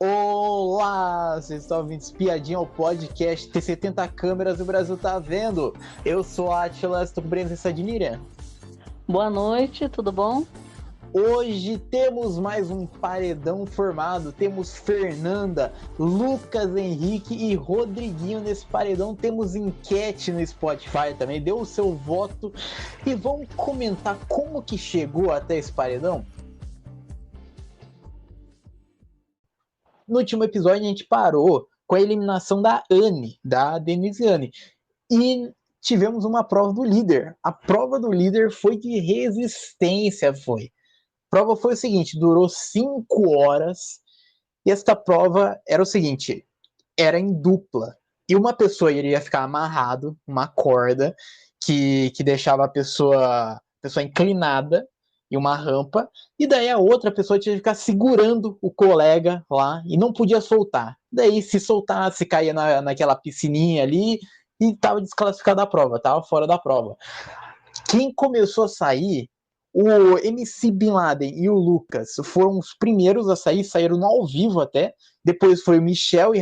Olá, vocês estão ouvindo Espiadinha ao podcast Tem 70 câmeras e o Brasil tá vendo. Eu sou a Atila, estou com presença de Miriam. Boa noite, tudo bom? Hoje temos mais um paredão formado, temos Fernanda, Lucas Henrique e Rodriguinho nesse paredão, temos enquete no Spotify também, dê o seu voto e vamos comentar como que chegou até esse paredão? No último episódio a gente parou com a eliminação da Anne, da Denise Anne, e tivemos uma prova do líder. A prova do líder foi de resistência, foi. A prova foi o seguinte, durou 5 horas, e esta prova era o seguinte, era em dupla, e uma pessoa iria ficar amarrado, uma corda, que deixava a pessoa inclinada, em uma rampa, e daí a outra pessoa tinha que ficar segurando o colega lá e não podia soltar. Daí, se soltasse, caía naquela piscininha ali e estava desclassificado da prova, estava fora da prova. Quem começou a sair, o MC Bin Laden e o Lucas foram os primeiros a sair, saíram no ao vivo até. Depois foi o Michel e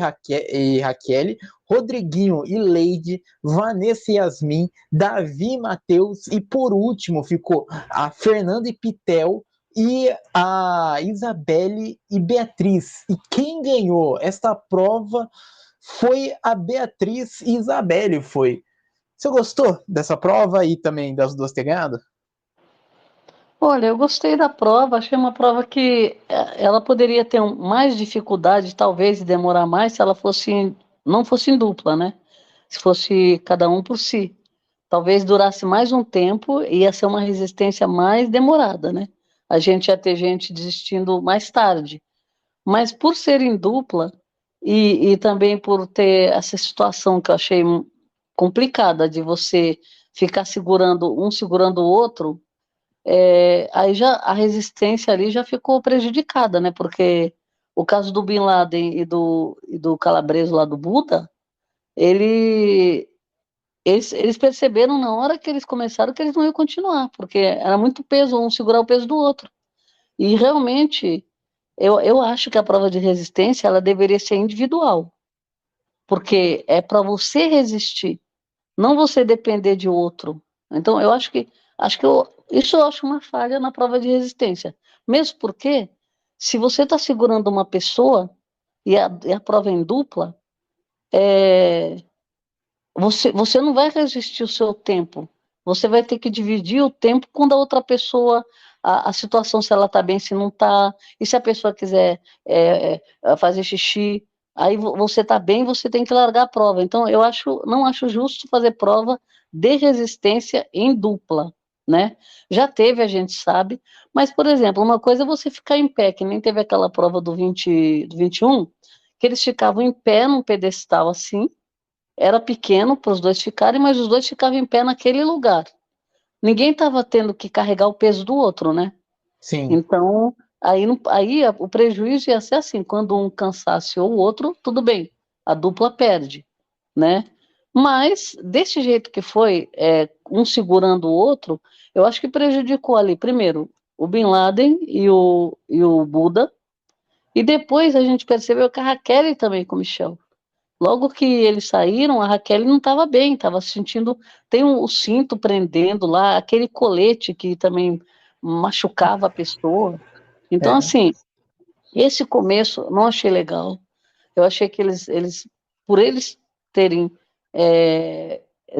Raquel, Rodriguinho e Leide, Vanessa e Yasmin, Davi e Matheus, e por último ficou a Fernanda e Pitel e a Isabelle e Beatriz. E quem ganhou esta prova foi a Beatriz e Isabelle, foi. Você gostou dessa prova e também das duas ter ganhado? Olha, eu gostei da prova, achei uma prova que ela poderia ter mais dificuldade, talvez, e demorar mais se ela não fosse em dupla, né? Se fosse cada um por si. Talvez durasse mais um tempo e ia ser uma resistência mais demorada, né? A gente ia ter gente desistindo mais tarde. Mas por ser em dupla e também por ter essa situação que eu achei complicada de você ficar segurando o outro, aí já a resistência ali já ficou prejudicada, né? Porque o caso do Bin Laden e do calabreso lá do Buda, ele, eles perceberam na hora que eles começaram que eles não iam continuar, porque era muito peso, um segurar o peso do outro. E realmente, eu acho que a prova de resistência ela deveria ser individual, porque é para você resistir, não você depender de outro. Então, isso eu acho uma falha na prova de resistência. Mesmo porque, se você está segurando uma pessoa e a prova é em dupla, é, você não vai resistir o seu tempo. Você vai ter que dividir o tempo com a outra pessoa, a situação, se ela está bem, se não está, e se a pessoa quiser fazer xixi, aí você está bem, você tem que largar a prova. Então, não acho justo fazer prova de resistência em dupla, né? Já teve, a gente sabe, mas, por exemplo, uma coisa é você ficar em pé, que nem teve aquela prova do 21, que eles ficavam em pé num pedestal assim, era pequeno para os dois ficarem, mas os dois ficavam em pé naquele lugar. Ninguém estava tendo que carregar o peso do outro, né? Sim. Então, aí o prejuízo ia ser assim, quando um cansasse ou o outro, tudo bem, a dupla perde, né? Mas, desse jeito que foi, um segurando o outro, eu acho que prejudicou ali, primeiro, o Bin Laden e o Buda, e depois a gente percebeu que a Raquel também com o Michel. Logo que eles saíram, a Raquel não estava bem, estava sentindo. Tem o cinto prendendo lá, aquele colete que também machucava a pessoa. Então, É. assim, esse começo não achei legal. Eu achei que por eles terem,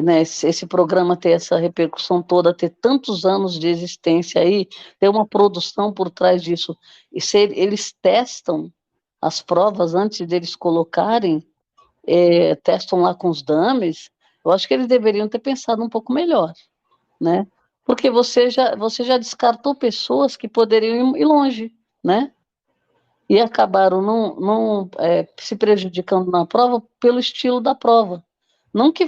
né, esse programa ter essa repercussão toda, ter tantos anos de existência aí, ter uma produção por trás disso, e eles testam as provas antes deles colocarem, testam lá com os dummies, eu acho que eles deveriam ter pensado um pouco melhor, né? Porque você já descartou pessoas que poderiam ir longe, né? E acabaram não se prejudicando na prova pelo estilo da prova. Não que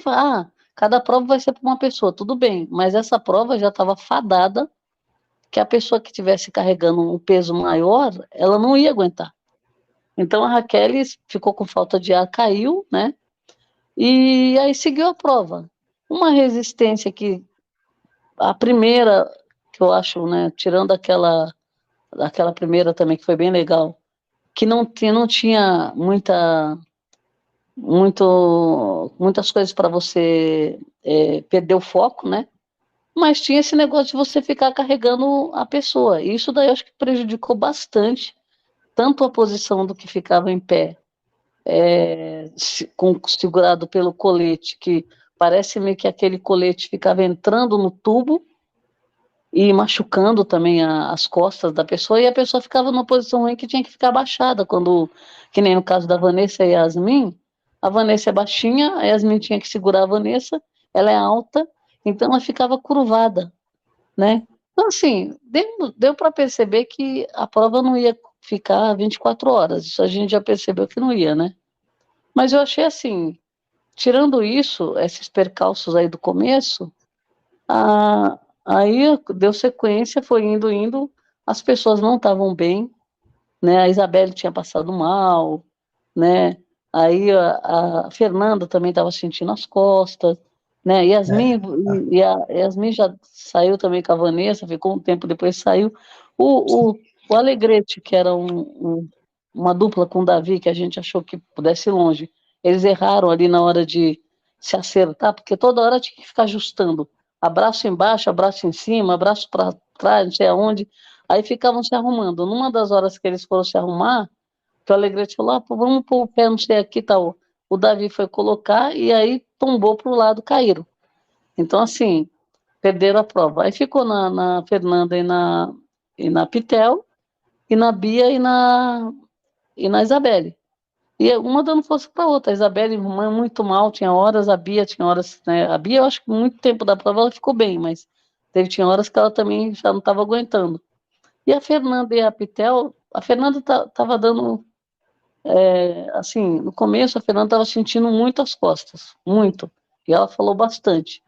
cada prova vai ser para uma pessoa, tudo bem, mas essa prova já estava fadada que a pessoa que estivesse carregando um peso maior, ela não ia aguentar. Então a Raquel ficou com falta de ar, caiu, né? E aí seguiu a prova. Uma resistência que a primeira, que eu acho, né, tirando aquela primeira também que foi bem legal, que não tinha muitas coisas para você perder o foco, né? Mas tinha esse negócio de você ficar carregando a pessoa. E isso daí eu acho que prejudicou bastante, tanto a posição do que ficava em pé, segurado pelo colete, que parece-me que aquele colete ficava entrando no tubo e machucando também as costas da pessoa, e a pessoa ficava numa posição ruim que tinha que ficar abaixada, que nem no caso da Vanessa e Yasmin, a Vanessa é baixinha, a Yasmin tinha que segurar a Vanessa, ela é alta, então ela ficava curvada, né? Então, assim, deu para perceber que a prova não ia ficar 24 horas, isso a gente já percebeu que não ia, né? Mas eu achei assim, tirando isso, esses percalços aí do começo, aí deu sequência, foi indo, as pessoas não estavam bem, né? A Isabelle tinha passado mal, né? Aí a Fernanda também estava sentindo as costas, né? É. A Yasmin já saiu também com a Vanessa, ficou um tempo depois saiu. O Alegrete, que era uma dupla com o Davi, que a gente achou que pudesse ir longe, eles erraram ali na hora de se acertar, porque toda hora tinha que ficar ajustando. Abraço embaixo, abraço em cima, abraço para trás, não sei aonde. Aí ficavam se arrumando. Numa das horas que eles foram se arrumar, que o Alegrete falou, pô, vamos pôr o pé, não sei aqui, tal. O Davi foi colocar e aí tombou para o lado, caíram. Então, assim, perderam a prova. Aí ficou na Fernanda e na Pitel, e na Bia e na Isabelle. E uma dando força para a outra. A Isabelle muito mal, tinha horas, a Bia tinha horas, né? A Bia, eu acho que muito tempo da prova ela ficou bem, mas tinha horas que ela também já não estava aguentando. E a Fernanda e a Pitel, a Fernanda estava dando, assim, no começo a Fernanda estava sentindo muito as costas, muito. E ela falou bastante.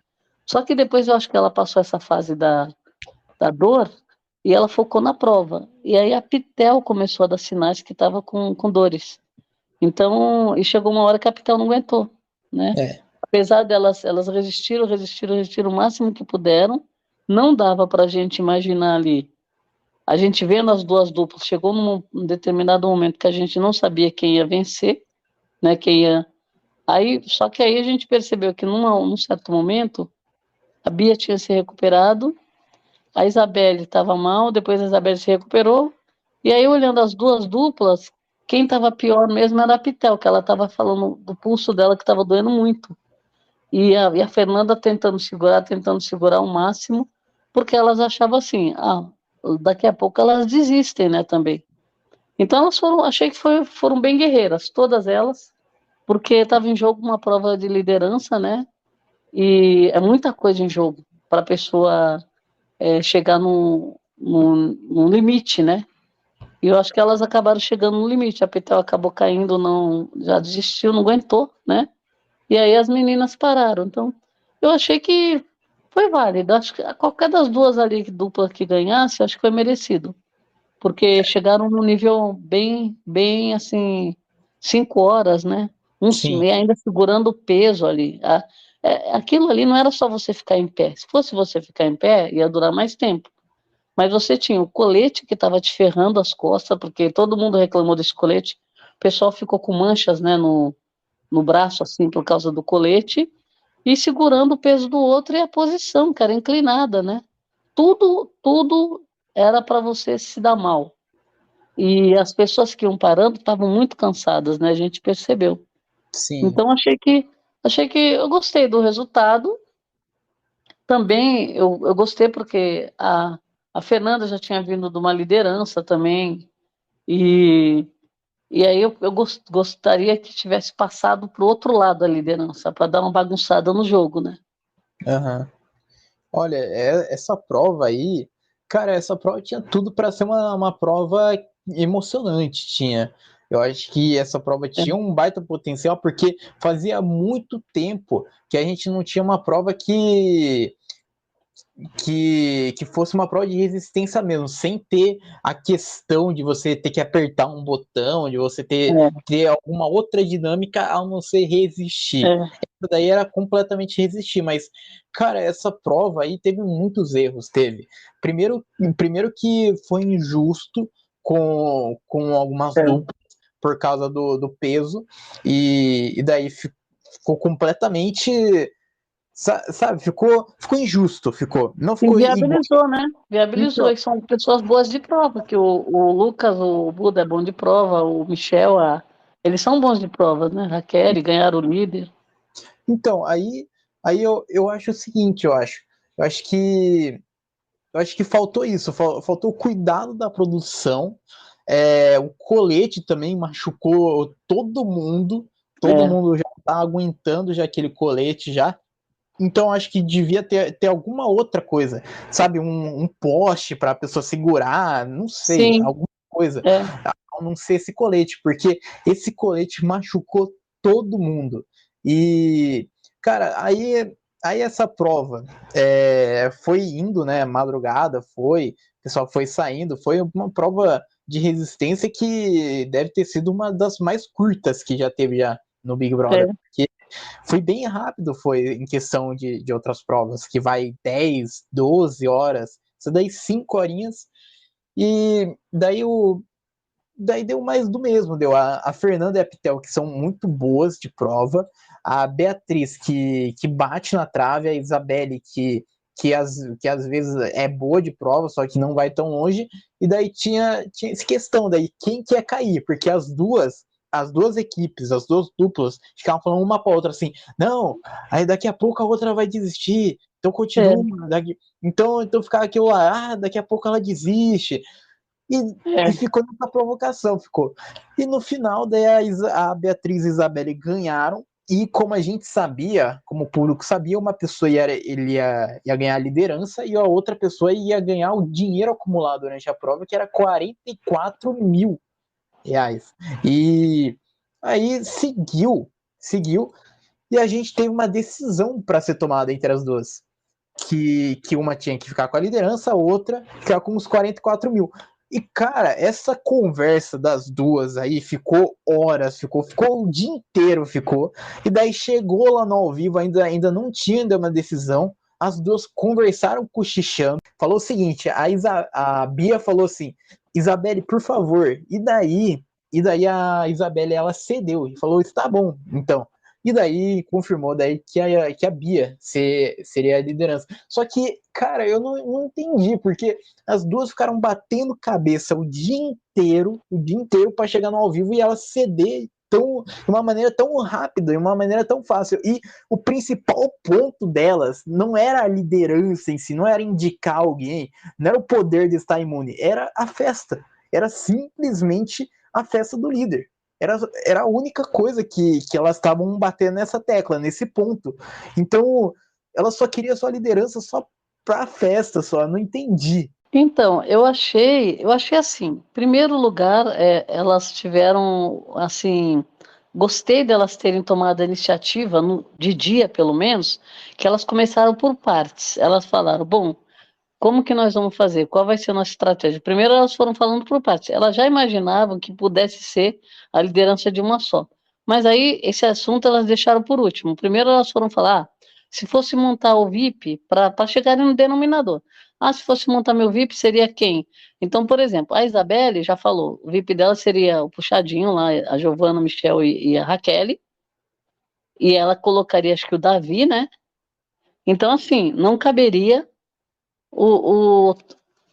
Só que depois eu acho que ela passou essa fase da dor e ela focou na prova. E aí a Pitel começou a dar sinais que estava com dores. Então, e chegou uma hora que a Pitel não aguentou, né? É. Apesar delas, elas resistiram o máximo que puderam, não dava para a gente imaginar ali. A gente vendo as duas duplas, chegou num determinado momento que a gente não sabia quem ia vencer, né? Quem ia. Só que aí a gente percebeu que num certo momento a Bia tinha se recuperado, a Isabelle estava mal, depois a Isabelle se recuperou, e aí olhando as duas duplas, quem estava pior mesmo era a Pitel, que ela estava falando do pulso dela que estava doendo muito. E a Fernanda tentando segurar ao máximo, porque elas achavam assim, daqui a pouco elas desistem, né, também. Então achei que foram bem guerreiras, todas elas, porque estava em jogo uma prova de liderança, né, e é muita coisa em jogo para a pessoa chegar num limite, né, e eu acho que elas acabaram chegando no limite, a Petel acabou caindo, não, já desistiu, não aguentou, né, e aí as meninas pararam. Então, eu achei que foi válido. Acho que qualquer das duas ali dupla que ganhasse, acho que foi merecido. Porque chegaram num nível bem, bem assim, 5 horas, né? Sim. E ainda segurando o peso ali. Aquilo ali não era só você ficar em pé. Se fosse você ficar em pé, ia durar mais tempo. Mas você tinha o colete que estava te ferrando as costas, porque todo mundo reclamou desse colete. O pessoal ficou com manchas, né, no braço, assim, por causa do colete, e segurando o peso do outro e a posição, que era inclinada, né? Tudo era para você se dar mal. E as pessoas que iam parando estavam muito cansadas, né? A gente percebeu. Sim. Então achei que eu gostei do resultado. Também eu gostei porque a Fernanda já tinha vindo de uma liderança também, e E aí eu gostaria que tivesse passado para o outro lado a liderança, para dar uma bagunçada no jogo, né? Aham. Olha, essa prova aí, cara, essa prova tinha tudo para ser uma prova emocionante, tinha. Eu acho que essa prova É, tinha um baita potencial, porque fazia muito tempo que a gente não tinha uma prova que fosse uma prova de resistência mesmo, sem ter a questão de você ter que apertar um botão, de você ter alguma outra dinâmica a não ser resistir. é, Essa daí era completamente resistir, mas, cara, essa prova aí teve muitos erros, teve. Primeiro que foi injusto com algumas duplas por causa do peso, e daí ficou completamente, sabe, ficou injusto, não ficou igual. Viabilizou, né? Viabilizou, Então, e são pessoas boas de prova, que o Lucas, o Buda é bom de prova, o Michel, eles são bons de prova, né? Raquel, ganharam o líder. então aí eu acho o seguinte, eu acho que faltou isso, faltou o cuidado da produção. O colete também machucou todo É, mundo já tá aguentando já aquele colete já. Então acho que devia ter alguma outra coisa, sabe, um poste para a pessoa segurar, não sei, sim, alguma coisa, é, a não ser esse colete, porque esse colete machucou todo mundo. E, cara, aí essa prova foi indo, né, madrugada, o pessoal foi saindo, foi uma prova de resistência que deve ter sido uma das mais curtas que já teve já no Big Brother, é. porque foi bem rápido, foi em questão de outras provas, que vai 10, 12 horas, isso daí 5 horinhas, e daí deu mais do mesmo, deu a Fernanda e a Pitel, que são muito boas de prova, a Beatriz, que bate na trave, a Isabelle, que às vezes é boa de prova, só que não vai tão longe, e daí tinha essa questão, daí quem que ia cair, porque as duas equipes, as duas duplas, ficavam falando uma para outra assim, não, aí daqui a pouco a outra vai desistir, então É, continua, então ficava aquilo lá, daqui a pouco ela desiste, e é. ficou nessa provocação, ficou. E no final, daí a Beatriz e a Isabelle ganharam. E como a gente sabia, como o público sabia, uma pessoa ia ganhar a liderança e a outra pessoa ia ganhar o dinheiro acumulado durante a prova, que era 44 mil reais. E aí seguiu, e a gente teve uma decisão para ser tomada entre as duas. Que uma tinha que ficar com a liderança, a outra ficar com os 44 mil. E, cara, essa conversa das duas aí ficou horas, ficou o dia inteiro, ficou. E daí chegou lá no ao vivo, ainda não tinha uma decisão. As duas conversaram cochichando. Falou o seguinte: a Bia falou assim: Isabelle, por favor. E daí a Isabelle ela cedeu e falou: está bom, então. E daí confirmou daí que a Bia seria a liderança. Só que, cara, eu não entendi, porque as duas ficaram batendo cabeça o dia inteiro para chegar no ao vivo e ela ceder de uma maneira tão rápida, de uma maneira tão fácil. E o principal ponto delas não era a liderança em si, não era indicar alguém, não era o poder de estar imune, era a festa. Era simplesmente a festa do líder. Era a única coisa que elas estavam batendo nessa tecla, nesse ponto. Então, ela só queria sua liderança só pra festa, só. Não entendi. Então, eu achei assim, em primeiro lugar, elas tiveram, assim, gostei delas terem tomado a iniciativa, de dia pelo menos, que elas começaram por partes. Elas falaram, bom, como que nós vamos fazer? Qual vai ser a nossa estratégia? Primeiro elas foram falando por partes. Elas já imaginavam que pudesse ser a liderança de uma só. Mas aí esse assunto elas deixaram por último. Primeiro elas foram falar, se fosse montar o VIP para chegar no denominador. Ah, se fosse montar meu VIP seria quem? Então, por exemplo, a Isabelle já falou, o VIP dela seria o puxadinho lá, a Giovana, o Michel e a Raquel. E ela colocaria, acho que o Davi, né? Então, assim, não caberia o,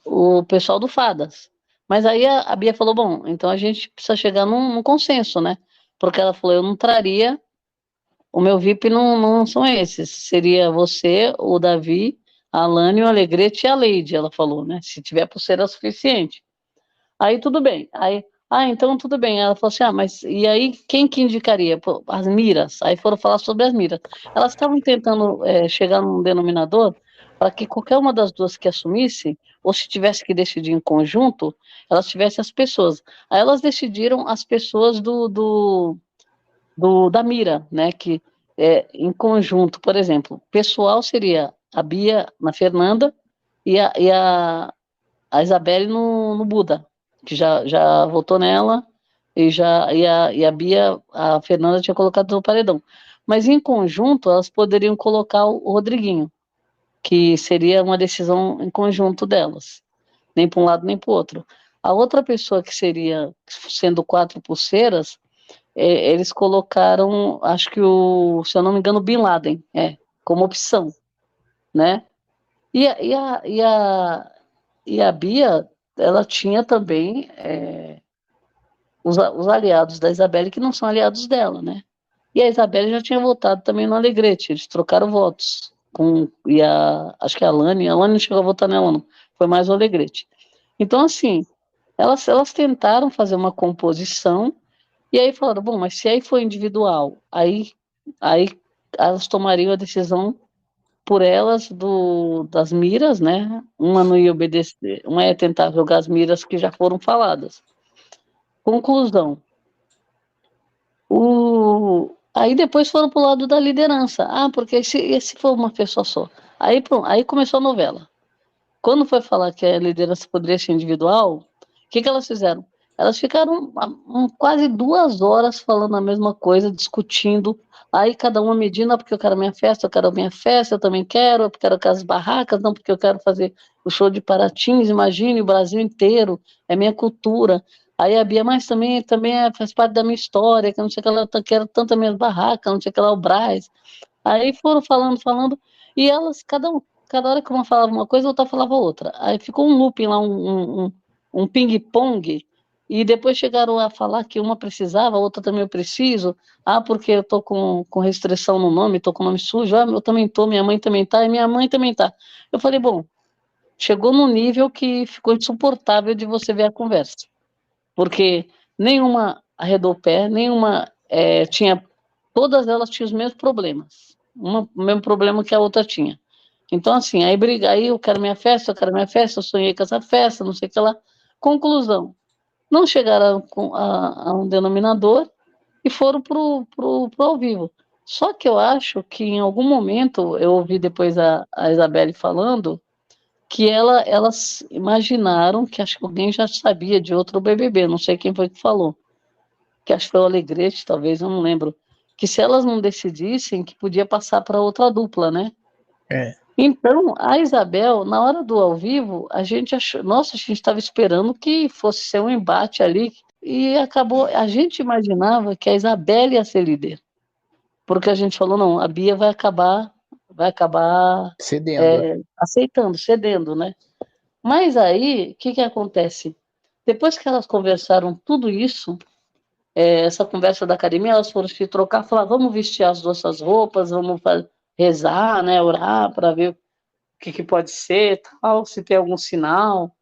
o pessoal do Fadas. Mas aí a Bia falou, bom, então a gente precisa chegar num consenso, né? Porque ela falou, eu não traria, o meu VIP não são esses, seria você, o Davi, a Alane, o Alegrete e a Leide, ela falou, né? Se tiver pulseira suficiente. Aí tudo bem. Aí, então tudo bem. Ela falou assim: mas e aí quem que indicaria? Pô, as miras. Aí foram falar sobre as miras. Elas estavam tentando chegar num denominador para que qualquer uma das duas que assumisse, ou se tivesse que decidir em conjunto, elas tivessem as pessoas. Aí elas decidiram as pessoas da mira, né? Que em conjunto, por exemplo, pessoal seria a Bia na Fernanda e a Isabelle no Buda, que já votou nela, e a Bia, a Fernanda tinha colocado no paredão. Mas em conjunto, elas poderiam colocar o Rodriguinho, que seria uma decisão em conjunto delas, nem para um lado nem para o outro. A outra pessoa que seria, sendo 4 pulseiras, eles colocaram, acho que se eu não me engano, Bin Laden, como opção, né? E a Bia, ela tinha também os aliados da Isabelle que não são aliados dela, né? E a Isabelle já tinha votado também no Alegrete, eles trocaram votos. Acho que a Lani não chegou a votar nela, não. Foi mais o Alegrete. Então, assim, elas tentaram fazer uma composição, e aí falaram, bom, mas se aí for individual, aí elas tomariam a decisão por elas das miras, né? Uma não ia obedecer, uma ia tentar jogar as miras que já foram faladas. Conclusão. Aí depois foram para o lado da liderança. Porque esse foi uma pessoa só. Aí, pronto, aí começou a novela. Quando foi falar que a liderança poderia ser individual, o que elas fizeram? Elas ficaram quase 2 horas falando a mesma coisa, discutindo. Aí cada uma medindo, porque eu quero eu quero a minha festa, eu também quero, eu quero as barracas, não, porque eu quero fazer o show de Paratins, imagine, o Brasil inteiro, é minha cultura. Aí a Bia, mas também faz parte da minha história, que não sei o que ela quero tanto as minhas barracas, não sei o que lá, o Brás. Aí foram falando, e elas, cada hora que uma falava uma coisa, a outra falava outra. Aí ficou um looping lá, um ping-pong, e depois chegaram a falar que uma precisava, a outra também eu preciso, porque eu tô com restrição no nome, tô com o nome sujo, eu também tô, minha mãe também tá, e minha mãe também tá. Eu falei, bom, chegou num nível que ficou insuportável de você ver a conversa, porque nenhuma arredou o pé, nenhuma tinha, todas elas tinham os mesmos problemas, o mesmo problema que a outra tinha. Então, assim, aí briga, aí eu quero minha festa, eu sonhei com essa festa, não sei o que lá. Conclusão, não chegaram a um denominador e foram pro ao vivo. Só que eu acho que em algum momento, eu ouvi depois a Isabelle falando, que elas imaginaram, que acho que alguém já sabia de outro BBB, não sei quem foi que falou, que acho que foi o Alegrete, talvez, eu não lembro, que se elas não decidissem, que podia passar para outra dupla, né? Então, a Isabel, na hora do ao vivo, a gente achou, nossa, a gente estava esperando que fosse ser um embate ali, e acabou, a gente imaginava que a Isabel ia ser líder, porque a gente falou, não, a Bia vai acabar Cedendo. aceitando, cedendo, né? Mas aí, o que acontece? Depois que elas conversaram tudo isso, essa conversa da academia, elas foram se trocar, falar, vamos vestir as nossas roupas, vamos rezar, né, orar para ver o que pode ser, tal, se tem algum sinal.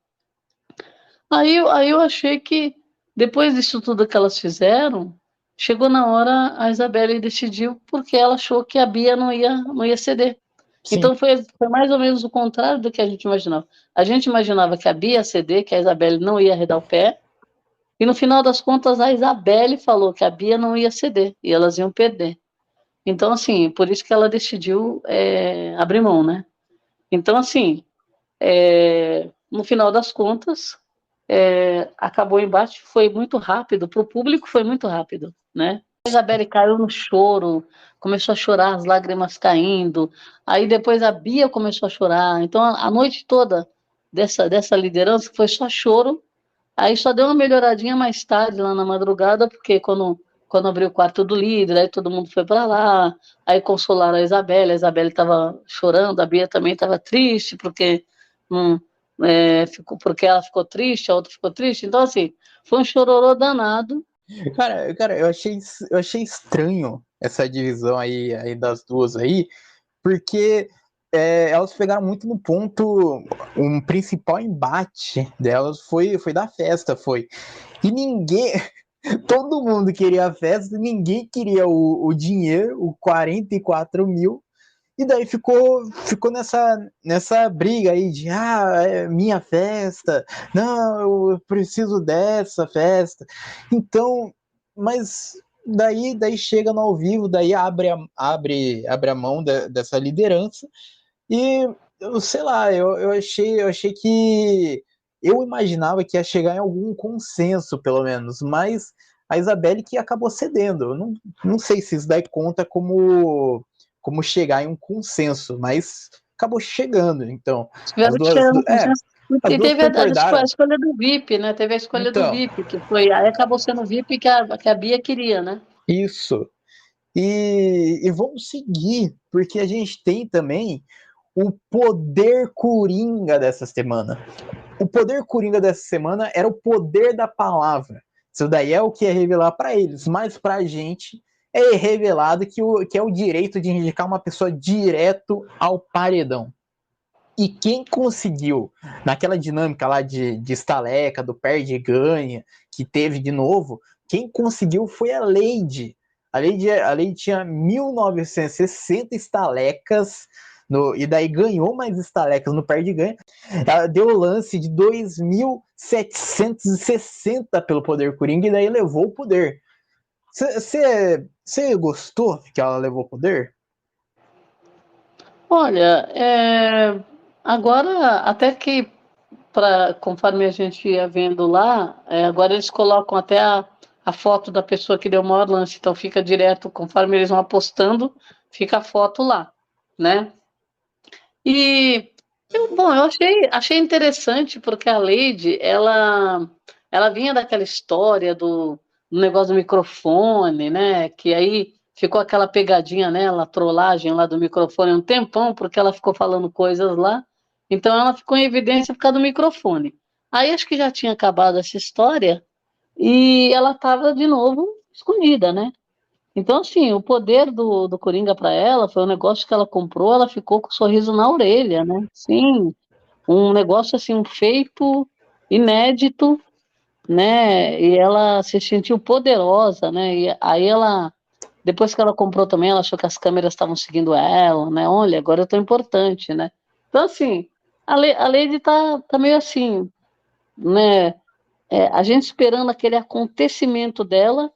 Aí eu achei que, depois disso tudo que elas fizeram, chegou na hora, a Isabelle decidiu, porque ela achou que a Bia não ia ceder. Sim. Então foi mais ou menos o contrário do que a gente imaginava. A gente imaginava que a Bia ia ceder, que a Isabelle não ia arredar o pé, e no final das contas a Isabelle falou que a Bia não ia ceder, e elas iam perder. Então, assim, por isso que ela decidiu abrir mão, né? Então, assim, no final das contas, acabou o embate, foi muito rápido, para o público foi muito rápido, né? A Isabelle caiu no choro, começou a chorar, as lágrimas caindo, aí depois a Bia começou a chorar, então a noite toda dessa liderança foi só choro, aí só deu uma melhoradinha mais tarde, lá na madrugada, porque quando abriu o quarto do líder, aí todo mundo foi para lá, aí consolaram a Isabelle estava chorando, a Bia também estava triste, porque porque ela ficou triste, a outra ficou triste, então assim, foi um chororô danado. Cara, eu achei estranho essa divisão aí das duas aí, porque elas pegaram muito no ponto, um principal embate delas foi da festa, foi. E ninguém, todo mundo queria a festa, ninguém queria o dinheiro, o 44 mil, e daí ficou nessa briga aí de, é minha festa, não, eu preciso dessa festa. Então, mas daí chega no ao vivo, daí abre a mão dessa liderança, e eu sei lá, eu achei que eu imaginava que ia chegar em algum consenso, pelo menos, mas a Isabelle que acabou cedendo. Eu não sei se isso daí conta como chegar em um consenso, mas acabou chegando. Então, as Tiveram que duas. chegar no consenso. As E duas teve a concordaram. escolha do VIP, né? Teve a escolha do Então, VIP, que foi. Aí acabou sendo o VIP que a Bia queria, né? isso. E vamos seguir, porque a gente tem também o poder coringa dessa semana. O poder coringa dessa semana era o poder da palavra. Isso daí é o que é revelar para eles, mas para a gente é revelado que é o direito de indicar uma pessoa direto ao paredão. E quem conseguiu, naquela dinâmica lá de estaleca, do perde e ganha, que teve de novo, quem conseguiu foi a Lady. A Lady tinha 1960 estalecas, e daí ganhou mais estalecas no perde e ganha. Ela deu o lance de 2.760 pelo poder Coringa, e daí levou o poder. Você gostou que ela levou o poder? Olha, agora até que conforme a gente ia vendo lá, agora eles colocam até a foto da pessoa que deu o maior lance, então fica direto, conforme eles vão apostando, fica a foto lá, né? E bom, eu achei interessante porque a Lady, ela vinha daquela história do negócio do microfone, né? Que aí ficou aquela pegadinha nela, a trollagem lá do microfone um tempão, porque ela ficou falando coisas lá. Então ela ficou em evidência por causa do microfone. Aí acho que já tinha acabado essa história e ela estava de novo escondida, né? Então, assim, o poder do Coringa para ela foi um negócio que ela comprou, ela ficou com o sorriso na orelha, né? Sim, um negócio assim, um feito inédito, né? E ela se sentiu poderosa, né? E aí ela, depois que ela comprou também, ela achou que as câmeras estavam seguindo ela, né? Olha, agora eu tô importante, né? Então, assim, a Lady tá meio assim, né? A gente esperando aquele acontecimento dela.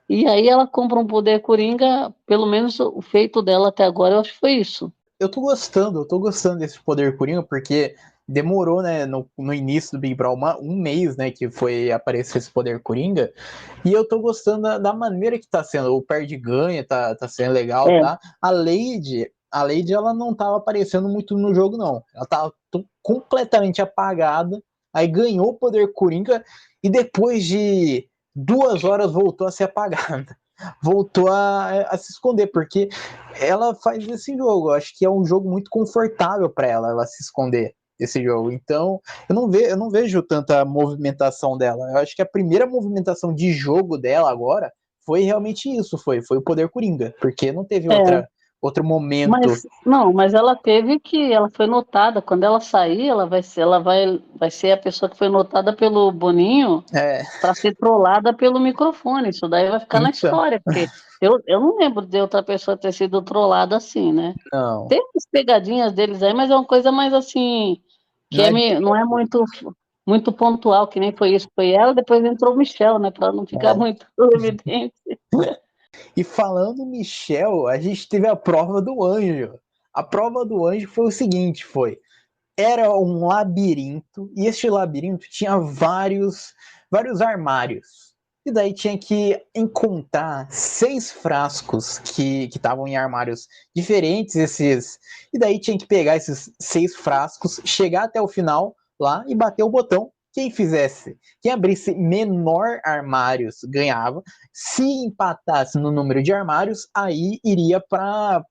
E aí ela compra um poder coringa, pelo menos o feito dela até agora, eu acho que foi isso. Eu tô gostando desse poder Coringa, porque demorou, né, no início do Big Brother, um mês, né, que foi aparecer esse poder Coringa, e eu tô gostando da maneira que tá sendo, o perde-ganha tá sendo legal, É, tá? A Lady, ela não tava aparecendo muito no jogo, não. Ela tava completamente apagada, aí ganhou o poder Coringa, e depois de 2 horas voltou a ser apagada. Voltou a se esconder, porque ela faz esse jogo. Eu acho que é um jogo muito confortável para ela se esconder esse jogo. Então, eu não vejo tanta movimentação dela. Eu acho que a primeira movimentação de jogo dela agora foi realmente isso, foi o poder Coringa, porque não teve é. outro momento. Mas não, mas ela foi notada. Quando ela sair, vai ser a pessoa que foi notada pelo Boninho É, para ser trollada pelo microfone. Isso daí vai ficar na então, história, porque eu não lembro de outra pessoa ter sido trollada assim, né? não, Tem as pegadinhas deles aí, mas é uma coisa mais assim, que não é, não é muito pontual, que nem foi isso. Foi ela, depois entrou o Michel, né? Para não ficar é. muito evidente. E falando Michel, a gente teve a prova do anjo. A prova do anjo foi o seguinte, era um labirinto, e este labirinto tinha vários armários. E daí tinha que encontrar 6 frascos que estavam em armários diferentes, e daí tinha que pegar esses 6 frascos, chegar até o final lá e bater o botão. Quem abrisse menor armários ganhava. Se empatasse no número de armários, aí iria para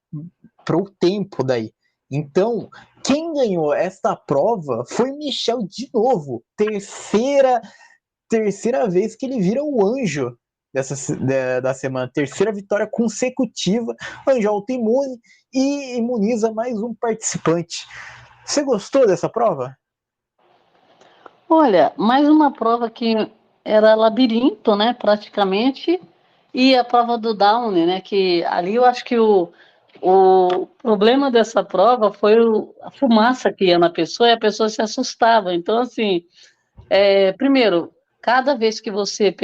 o tempo daí. Então, quem ganhou esta prova foi Michel de novo. Terceira vez que ele vira o anjo da semana. Terceira vitória consecutiva. Anjo autoimune e imuniza mais um participante. Você gostou dessa prova? Olha, mais uma prova que era labirinto, né, praticamente, e a prova do Downy, né, que ali eu acho que o problema dessa prova foi a fumaça que ia na pessoa e a pessoa se assustava. Então, assim, primeiro, cada vez que você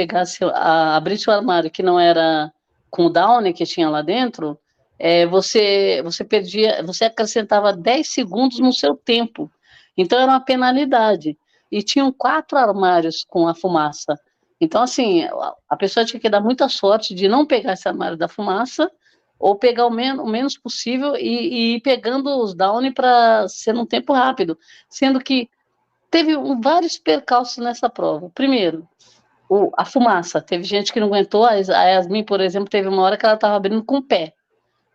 abrisse o armário que não era com o Downy que tinha lá dentro, você perdia, você acrescentava 10 segundos no seu tempo. Então era uma penalidade. E tinham 4 armários com a fumaça. Então, assim, a pessoa tinha que dar muita sorte de não pegar esse armário da fumaça, ou pegar o menos possível e ir pegando os Downy para ser num tempo rápido. Sendo que teve vários percalços nessa prova. Primeiro, a fumaça. Teve gente que não aguentou. A Yasmin, por exemplo, teve uma hora que ela estava abrindo com o pé.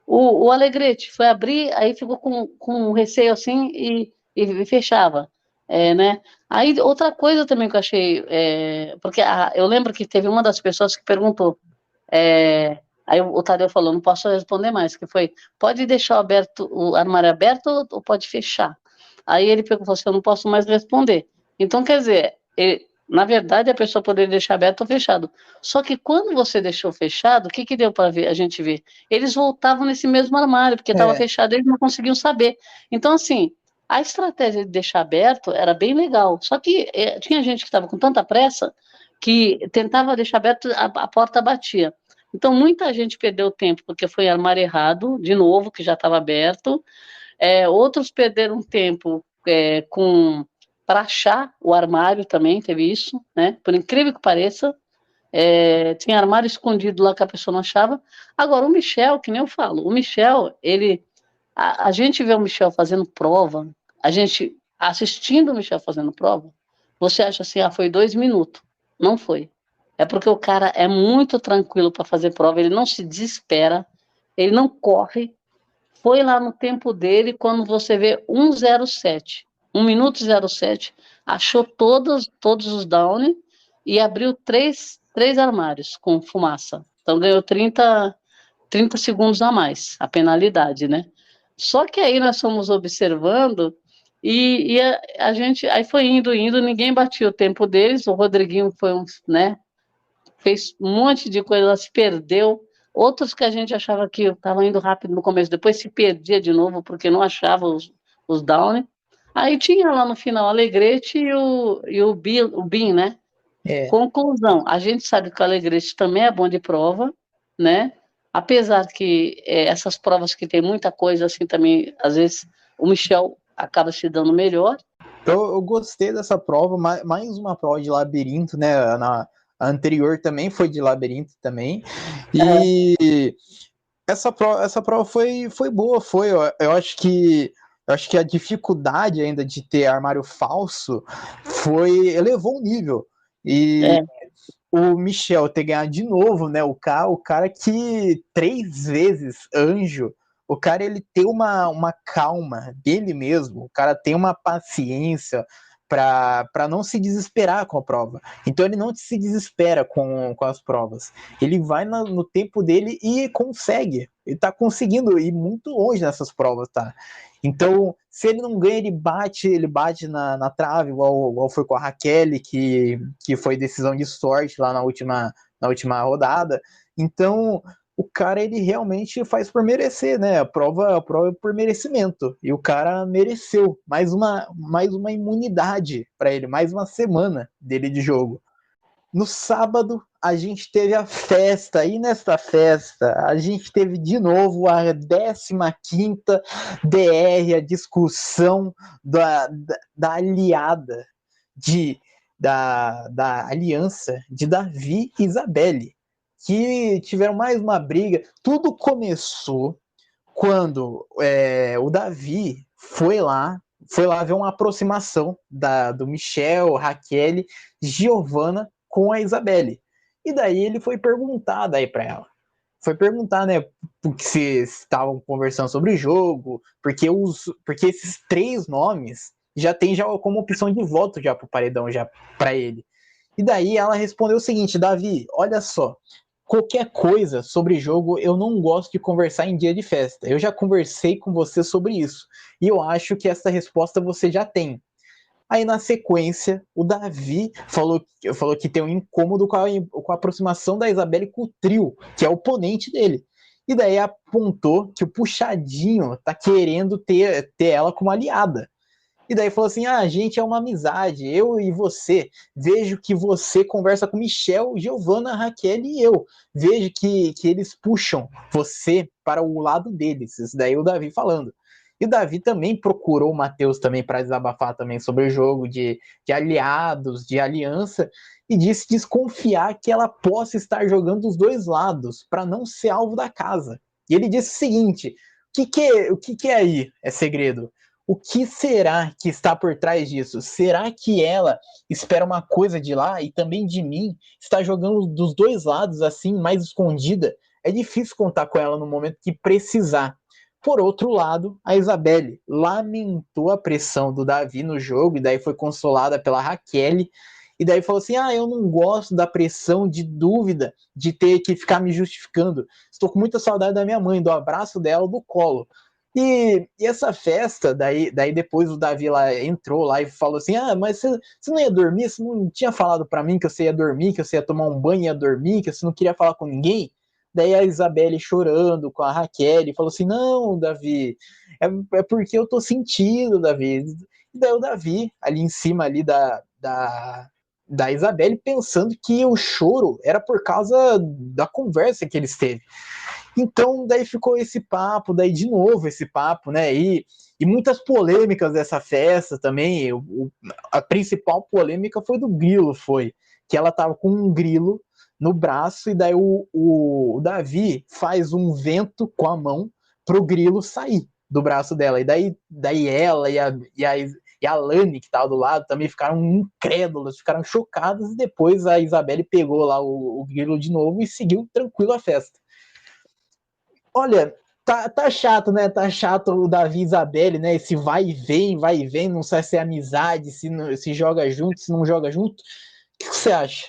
O Alegrete foi abrir, aí ficou com receio assim e fechava. Né? Aí outra coisa também que eu achei, porque eu lembro que teve uma das pessoas que perguntou, aí o Tadeu falou, não posso responder mais, que foi, pode deixar o armário aberto ou pode fechar? Aí ele perguntou assim, eu não posso mais responder. Então, quer dizer, na verdade, a pessoa poderia deixar aberto ou fechado. Só que quando você deixou fechado, o que deu para a gente ver? Eles voltavam nesse mesmo armário, porque estava É, fechado, eles não conseguiam saber. Então, assim, a estratégia de deixar aberto era bem legal. Só que tinha gente que estava com tanta pressa que tentava deixar aberto, a porta batia. Então, muita gente perdeu tempo porque foi armário errado, de novo, que já estava aberto. Outros perderam tempo para achar o armário também, teve isso, né? Por incrível que pareça, tinha armário escondido lá que a pessoa não achava. Agora, o Michel, que nem eu falo, o Michel, a gente vê o Michel fazendo prova, a gente assistindo o Michel fazendo prova, você acha assim, foi 2 minutos. Não foi. É porque o cara é muito tranquilo para fazer prova, ele não se desespera, ele não corre, foi lá no tempo dele, quando você vê 1:07, 1 minuto 07, achou todos os downs e abriu três armários com fumaça. Então ganhou 30 segundos a mais, a penalidade, né? Só que aí nós fomos observando e a gente aí foi indo, ninguém batia o tempo deles, o Rodriguinho foi né? Fez um monte de coisa, se perdeu. Outros que a gente achava que estava indo rápido no começo, depois se perdia de novo porque não achava os down. Aí tinha lá no final o Alegrete e o Bin, né? é. Conclusão, a gente sabe que o Alegrete também é bom de prova, né? Apesar que essas provas que tem muita coisa assim também, às vezes o Michel acaba se dando melhor. Eu gostei dessa prova, mais uma prova de labirinto, né? A anterior também foi de labirinto também. E essa prova foi boa, foi. Eu acho que a dificuldade ainda de ter armário falso elevou o nível. E É, o Michel ter ganhado de novo, né? O cara que 3 vezes anjo, o cara ele tem uma calma dele mesmo, o cara tem uma paciência para não se desesperar com a prova. Então ele não se desespera com as provas. Ele vai no tempo dele e consegue. Ele tá conseguindo ir muito longe nessas provas, tá? Então, se ele não ganha, ele bate na trave, igual foi com a Raquel, que foi decisão de sorte lá na última rodada. Então, o cara, ele realmente faz por merecer, né? A prova é por merecimento. E o cara mereceu mais uma imunidade para ele, mais uma semana dele de jogo. No sábado, a gente teve a festa, e nesta festa, a gente teve de novo a 15ª DR, a discussão da aliada, da aliança de Davi e Isabelle, que tiveram mais uma briga. Tudo começou quando o Davi foi lá ver uma aproximação do Michel, Raquel, Giovanna com a Isabelle. E daí ele foi perguntar daí para ela. Foi perguntar, né, se estavam conversando sobre o jogo, porque esses 3 nomes já tem já como opção de voto já pro paredão já para ele. E daí ela respondeu o seguinte: Davi, olha só, qualquer coisa sobre jogo eu não gosto de conversar em dia de festa. Eu já conversei com você sobre isso. E eu acho que essa resposta você já tem. Aí na sequência, o Davi falou que tem um incômodo com a aproximação da Isabelle com o trio, que é o oponente dele. E daí apontou que o Puxadinho tá querendo ter ela como aliada. E daí falou assim: a gente é uma amizade, eu e você. Vejo que você conversa com Michel, Giovanna, Raquel e eu. Vejo que eles puxam você para o lado deles. Isso daí é o Davi falando. E o Davi também procurou o Matheus também para desabafar também sobre o jogo de aliados, de aliança, e disse desconfiar que ela possa estar jogando dos dois lados para não ser alvo da casa. E ele disse o seguinte: o que é aí? É segredo? O que será que está por trás disso? Será que ela espera uma coisa de lá e também de mim? Está jogando dos dois lados assim, mais escondida? É difícil contar com ela no momento que precisar. Por outro lado, a Isabelle lamentou a pressão do Davi no jogo e daí foi consolada pela Raquel. E daí falou assim: eu não gosto da pressão de dúvida, de ter que ficar me justificando. Estou com muita saudade da minha mãe, do abraço dela, do colo. E essa festa, daí depois o Davi lá entrou lá e falou assim: mas você não ia dormir? Você não tinha falado para mim que você ia dormir, que você ia tomar um banho e ia dormir, que você não queria falar com ninguém? Daí a Isabelle chorando com a Raquel falou assim: não, Davi, é porque eu tô sentindo, Davi. E daí o Davi, ali em cima ali da Isabelle, pensando que o choro era por causa da conversa que eles teve. Então, daí ficou esse papo, daí de novo esse papo, né? E muitas polêmicas dessa festa também. A principal polêmica foi do grilo, foi que ela tava com um grilo no braço e daí o Davi faz um vento com a mão pro grilo sair do braço dela. E daí ela e a Lani, que tava do lado, também ficaram incrédulas, ficaram chocadas, e depois a Isabelle pegou lá o grilo de novo e seguiu tranquilo a festa. Olha, tá chato, né? Tá chato o Davi e Isabelle, né? Esse vai e vem, não sabe se é amizade, se joga junto, se não joga junto. O que você acha?